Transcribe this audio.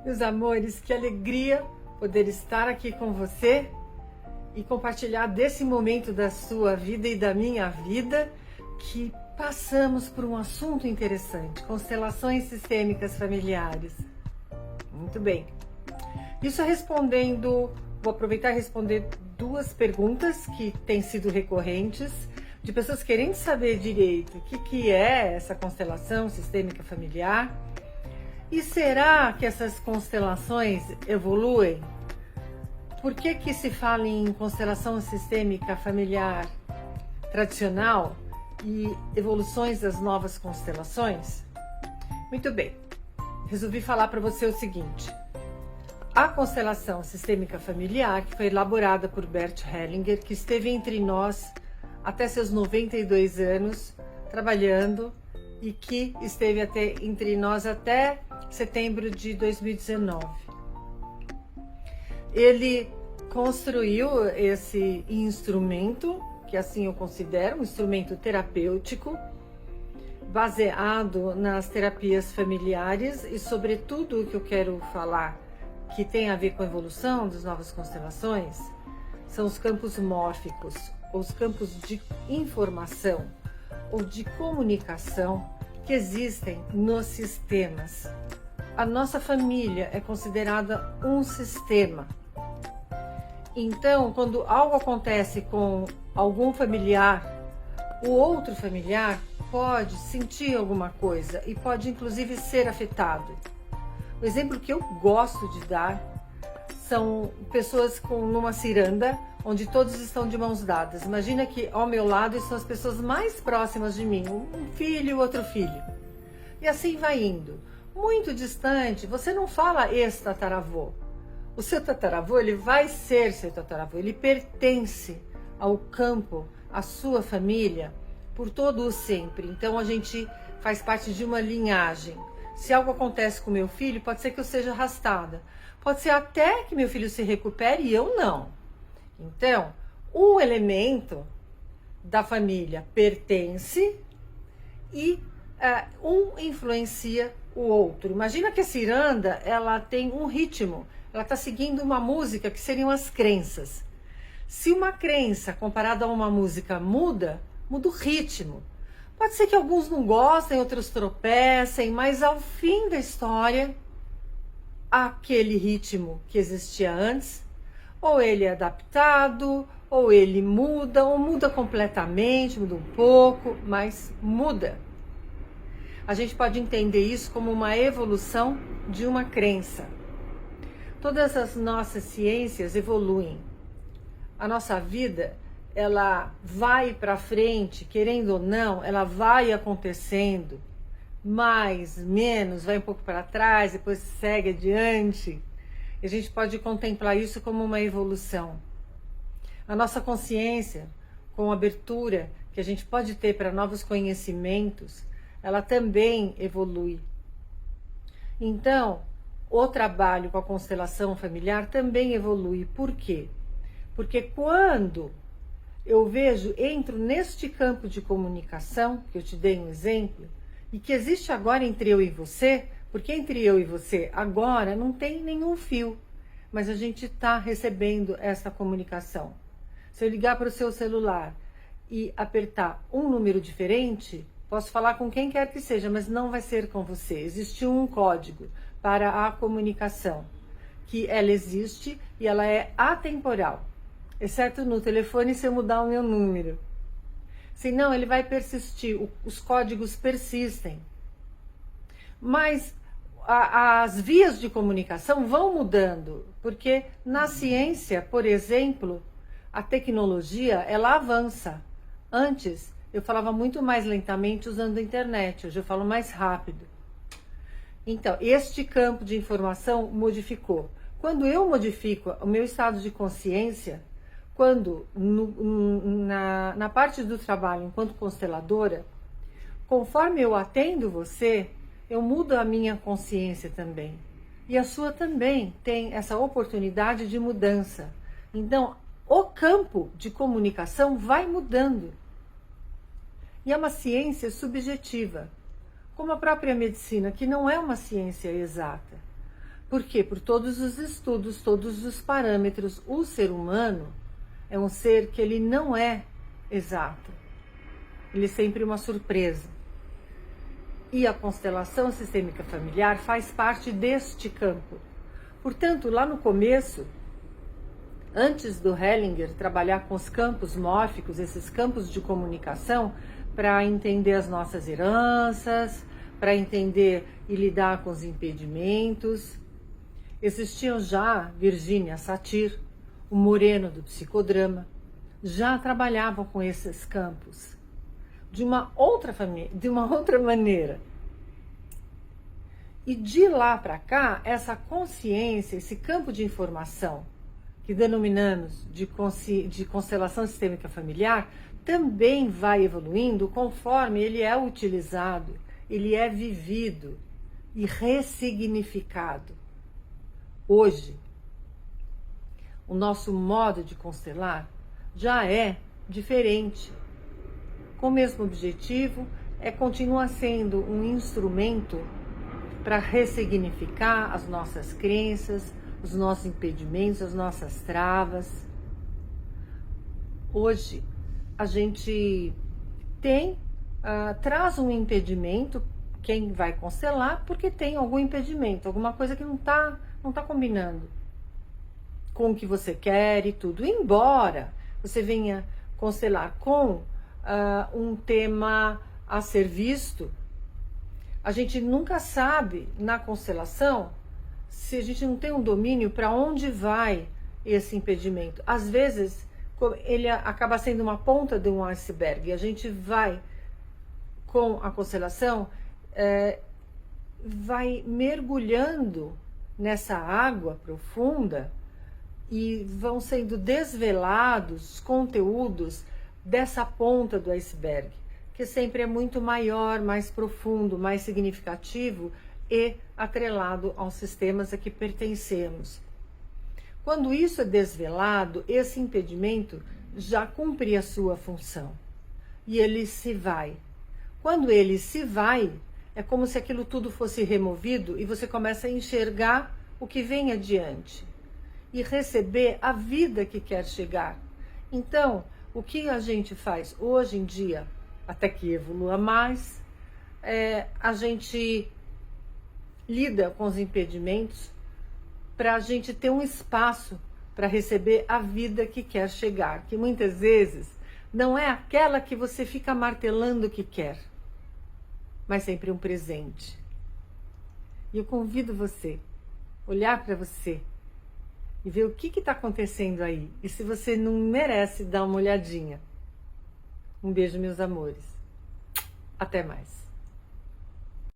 Meus amores, que alegria poder estar aqui com você e compartilhar desse momento da sua vida e da minha vida que passamos por um assunto interessante, constelações sistêmicas familiares. Muito bem. Isso respondendo, vou aproveitar e responder duas perguntas que têm sido recorrentes de pessoas querendo saber direito o que é essa constelação sistêmica familiar. E será que essas constelações evoluem? Por que se fala em constelação sistêmica familiar tradicional e evoluções das novas constelações? Muito bem, resolvi falar para você o seguinte. A constelação sistêmica familiar, que foi elaborada por Bert Hellinger, que esteve entre nós até seus 92 anos, trabalhando, e que esteve entre nós até setembro de 2019. Ele construiu esse instrumento, que assim eu considero, um instrumento terapêutico, baseado nas terapias familiares e sobretudo o que eu quero falar, que tem a ver com a evolução das novas constelações, são os campos mórficos, ou os campos de informação ou de comunicação que existem nos sistemas. A nossa família é considerada um sistema. Então, quando algo acontece com algum familiar, o outro familiar pode sentir alguma coisa e pode inclusive ser afetado. O exemplo que eu gosto de dar são pessoas numa ciranda onde todos estão de mãos dadas. Imagina que ao meu lado estão as pessoas mais próximas de mim, um filho e outro filho. E assim vai indo. Muito distante, você não fala ex-tataravô. O seu tataravô, ele vai ser seu tataravô, ele pertence ao campo, à sua família, por todo o sempre. Então a gente faz parte de uma linhagem. Se algo acontece com meu filho, pode ser que eu seja arrastada. Pode ser até que meu filho se recupere e eu não. Então, um elemento da família pertence e um influencia o outro. Imagina que a ciranda, ela tem um ritmo, ela está seguindo uma música que seriam as crenças. Se uma crença comparada a uma música muda o ritmo. Pode ser que alguns não gostem, outros tropecem, mas ao fim da história, aquele ritmo que existia antes, ou ele é adaptado, ou ele muda, ou muda completamente, muda um pouco, mas muda. A gente pode entender isso como uma evolução de uma crença. Todas as nossas ciências evoluem. A nossa vida, ela vai para frente, querendo ou não, ela vai acontecendo. Mais, menos, vai um pouco para trás, depois segue adiante. E a gente pode contemplar isso como uma evolução. A nossa consciência, com abertura que a gente pode ter para novos conhecimentos, ela também evolui. Então, o trabalho com a constelação familiar também evolui. Por quê? Porque quando eu entro neste campo de comunicação, que eu te dei um exemplo, e que existe agora entre eu e você, porque entre eu e você agora não tem nenhum fio, mas a gente está recebendo essa comunicação. Se eu ligar para o seu celular e apertar um número diferente, posso falar com quem quer que seja, mas não vai ser com você. Existe um código para a comunicação, que ela existe e ela é atemporal, exceto no telefone se eu mudar o meu número. Senão ele vai persistir, os códigos persistem. Mas as vias de comunicação vão mudando, porque na ciência, por exemplo, a tecnologia, ela avança. Antes, eu falava muito mais lentamente usando a internet, hoje eu falo mais rápido. Então, este campo de informação modificou. Quando eu modifico o meu estado de consciência, quando na parte do trabalho enquanto consteladora, conforme eu atendo você, eu mudo a minha consciência também. E a sua também tem essa oportunidade de mudança. Então, o campo de comunicação vai mudando. E é uma ciência subjetiva, como a própria medicina, que não é uma ciência exata. Por quê? Por todos os estudos, todos os parâmetros. O ser humano é um ser que ele não é exato. Ele é sempre uma surpresa. E a constelação sistêmica familiar faz parte deste campo. Portanto, lá no começo, antes do Hellinger trabalhar com os campos mórficos, esses campos de comunicação, para entender as nossas heranças, para entender e lidar com os impedimentos, existiam já Virginia Satir, o Moreno do psicodrama, já trabalhavam com esses campos de uma outra maneira. E de lá para cá, essa consciência, esse campo de informação que denominamos de constelação sistêmica familiar, também vai evoluindo conforme ele é utilizado, ele é vivido e ressignificado. Hoje, o nosso modo de constelar já é diferente. Com o mesmo objetivo, continua sendo um instrumento para ressignificar as nossas crenças, os nossos impedimentos, as nossas travas. Hoje, a gente traz um impedimento, quem vai constelar, porque tem algum impedimento, alguma coisa que não tá combinando com o que você quer e tudo. Embora você venha constelar com um tema a ser visto, a gente nunca sabe na constelação se a gente não tem um domínio para onde vai esse impedimento. Às vezes ele acaba sendo uma ponta de um iceberg e a gente vai com a constelação vai mergulhando nessa água profunda e vão sendo desvelados conteúdos dessa ponta do iceberg, que sempre é muito maior, mais profundo, mais significativo e atrelado aos sistemas a que pertencemos. Quando isso é desvelado, esse impedimento já cumpre a sua função e ele se vai. Quando ele se vai, é como se aquilo tudo fosse removido e você começa a enxergar o que vem adiante e receber a vida que quer chegar. Então, o que a gente faz hoje em dia, até que evolua mais, a gente lida com os impedimentos para a gente ter um espaço para receber a vida que quer chegar, que muitas vezes não é aquela que você fica martelando que quer, mas sempre um presente. E eu convido você a olhar para você e ver o que está acontecendo aí. E se você não merece dar uma olhadinha. Um beijo, meus amores. Até mais.